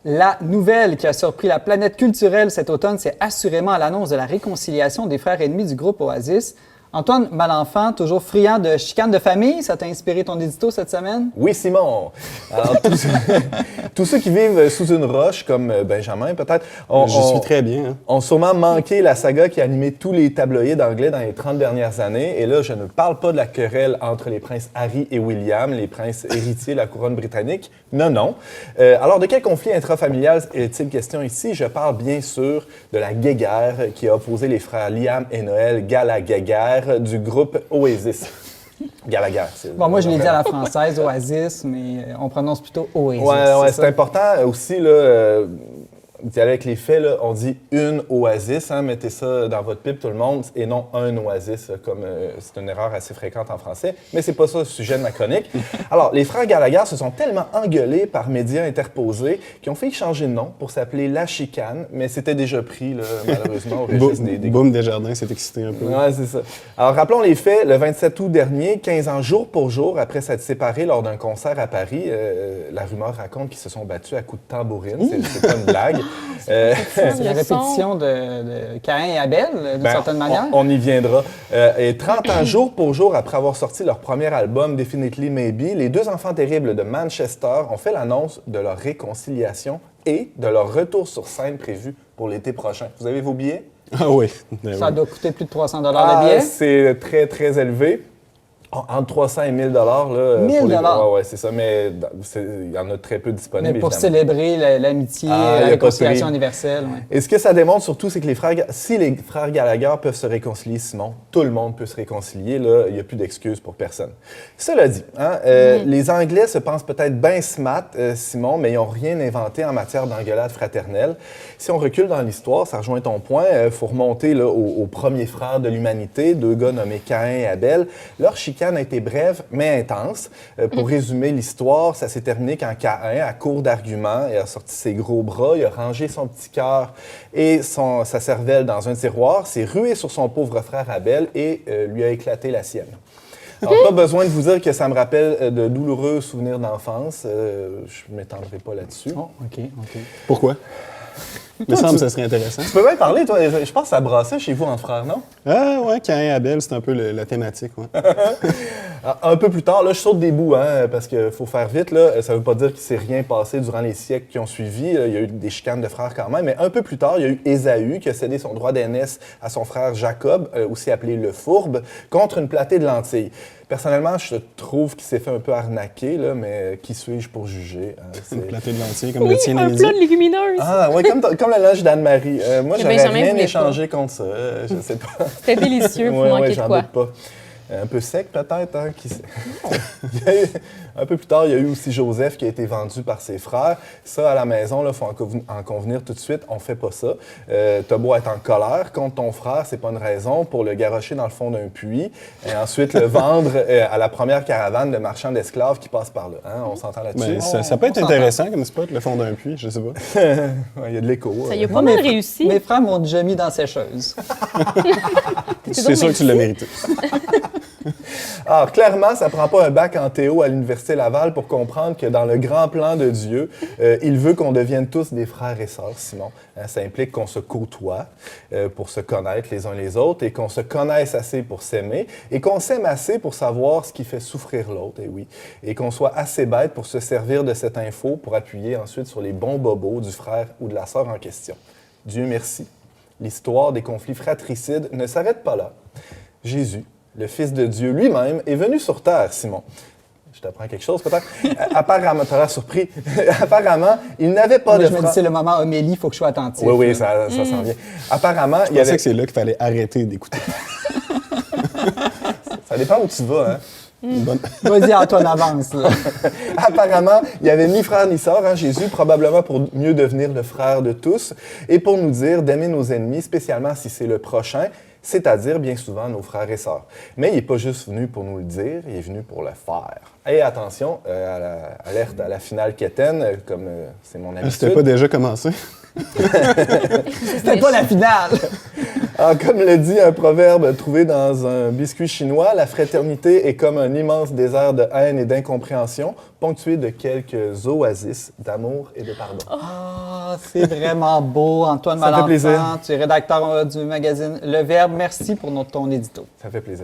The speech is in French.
La nouvelle qui a surpris la planète culturelle cet automne, c'est assurément l'annonce de la réconciliation des frères ennemis du groupe Oasis. Antoine Malenfant, toujours friand de chicanes de famille, ça t'a inspiré ton édito cette semaine? Oui, Simon. Alors, tous ceux qui vivent sous une roche, comme Benjamin peut-être, Je suis très bien. Hein. ont sûrement manqué la saga qui a animé tous les tabloïds anglais dans les 30 dernières années. Et là, je ne parle pas de la querelle entre les princes Harry et William, les princes héritiers de la couronne britannique. Non, non. Alors, de quel conflit intrafamilial est-il question ici? Je parle bien sûr de la guéguerre qui a opposé les frères Liam et Noël Gallagher du groupe Oasis. Gallagher, c'est... Bon, moi, je l'ai dit à la française, Oasis, mais on prononce plutôt Oasis. Ouais, c'est important aussi, là, d'y aller avec les faits, là, on dit une oasis, hein, mettez ça dans votre pipe tout le monde, et non un oasis, comme c'est une erreur assez fréquente en français, mais c'est pas ça le sujet de ma chronique. Alors, les frères Gallagher se sont tellement engueulés par médias interposés qu'ils ont fait changer de nom pour s'appeler La Chicane, mais c'était déjà pris, là, malheureusement, au registre des... Boum Desjardins s'est excité un peu. Ouais, c'est ça. Alors, rappelons les faits. Le 27 août dernier, 15 ans jour pour jour, après s'être séparés lors d'un concert à Paris, la rumeur raconte qu'ils se sont battus à coups de tambourine. C'est pas une blague. C'est la répétition de Caïn et Abel, d'une certaine manière. On y viendra. Et 30 ans jour pour jour après avoir sorti leur premier album, Definitely Maybe, les deux enfants terribles de Manchester ont fait l'annonce de leur réconciliation et de leur retour sur scène prévu pour l'été prochain. Vous avez vos billets? Ah oui. Ça doit coûter plus de 300 $ le billet. C'est très, très élevé. Entre 300 et 1000 $. Là, 1000 $? Oui, c'est ça, mais il y en a très peu disponibles. Mais pour évidemment. célébrer l'amitié, la réconciliation universelle. Ouais. Et ce que ça démontre surtout, c'est que si les frères Gallagher peuvent se réconcilier, Simon, tout le monde peut se réconcilier. Là, il n'y a plus d'excuses pour personne. Cela dit, hein, les Anglais se pensent peut-être bien smart, Simon, mais ils n'ont rien inventé en matière d'engueulade fraternelle. Si on recule dans l'histoire, ça rejoint ton point, il faut remonter là, aux premiers frères de l'humanité, deux gars nommés Caïn et Abel. Leur chicane a été brève, mais intense. Pour résumer l'histoire, ça s'est terminé quand Caïn, à court d'arguments, il a sorti ses gros bras, il a rangé son petit cœur et sa cervelle dans un tiroir, s'est rué sur son pauvre frère Abel et lui a éclaté la sienne. Alors, pas besoin de vous dire que ça me rappelle de douloureux souvenirs d'enfance. Je ne m'étendrai pas là-dessus. Oh, OK. Pourquoi? Il me semble que ça serait intéressant. Tu peux bien parler, toi. Je pense que ça brassait chez vous entre frères, non? Ah ouais, Caïn et Abel, c'est un peu la thématique. Ouais. Un peu plus tard, là, je saute des bouts, hein, parce qu'il faut faire vite. Là. Ça ne veut pas dire qu'il ne s'est rien passé durant les siècles qui ont suivi. Il y a eu des chicanes de frères quand même. Mais un peu plus tard, il y a eu Ésaü qui a cédé son droit d'aînesse à son frère Jacob, aussi appelé le Fourbe, contre une platée de lentilles. Personnellement, je trouve qu'il s'est fait un peu arnaquer, là, mais qui suis-je pour juger? Hein, une platée de lentilles comme le tien un à midi. plat de légumineuses. Ah, oui, comme le linge d'Anne-Marie. Moi, Mais j'aurais Benjamin rien voulait échangé contre ça. Je sais pas. C'était délicieux, vous Ouais, manquez de j'en quoi? doute pas. Un peu sec, peut-être, hein? Qui sait? Un peu plus tard, il y a eu aussi Joseph qui a été vendu par ses frères. Ça, à la maison, il faut en convenir tout de suite, on fait pas ça. T'as beau être en colère contre ton frère, c'est pas une raison pour le garrocher dans le fond d'un puits et ensuite le vendre à la première caravane de marchands d'esclaves qui passe par là. Hein? On s'entend là-dessus? Mais ça peut être intéressant comme spot, le fond d'un puits, je sais pas. Il y a de l'écho. Ça y a pas mal réussi. Mes frères m'ont déjà mis dans sécheuse. C'est sûr que tu l'as mérité. Alors, clairement, ça prend pas un bac en théo à l'Université Laval pour comprendre que dans le grand plan de Dieu, il veut qu'on devienne tous des frères et sœurs, Simon. Ça implique qu'on se côtoie pour se connaître les uns les autres et qu'on se connaisse assez pour s'aimer et qu'on s'aime assez pour savoir ce qui fait souffrir l'autre, et oui. Et qu'on soit assez bête pour se servir de cette info pour appuyer ensuite sur les bons bobos du frère ou de la sœur en question. Dieu merci. L'histoire des conflits fratricides ne s'arrête pas là. Jésus, le Fils de Dieu lui-même, est venu sur terre, Simon. Je t'apprends quelque chose, peut-être? Apparemment, tu as l'air surpris. Apparemment, il n'avait pas de Je me dis, c'est le moment homélie, il faut que je sois attentif. Oui, ça s'en vient. Apparemment, Je pensais que c'est là qu'il fallait arrêter d'écouter. Ça dépend où tu vas, hein? Vas-y, Antoine, avance. Là. Apparemment, il n'y avait ni frère ni sœur, hein, Jésus, probablement pour mieux devenir le frère de tous et pour nous dire d'aimer nos ennemis, spécialement si c'est le prochain, c'est-à-dire bien souvent nos frères et sœurs. Mais il n'est pas juste venu pour nous le dire, il est venu pour le faire. Et attention, alerte à la finale quétaine, comme c'est mon habitude. C'était pas déjà commencé? C'était pas la finale! Alors, comme le dit un proverbe trouvé dans un biscuit chinois, la fraternité est comme un immense désert de haine et d'incompréhension, ponctué de quelques oasis d'amour et de pardon. Ah, c'est vraiment beau, Antoine Ça fait plaisir. Malenfant. Tu es rédacteur du magazine Le Verbe. Merci pour ton édito. Ça fait plaisir.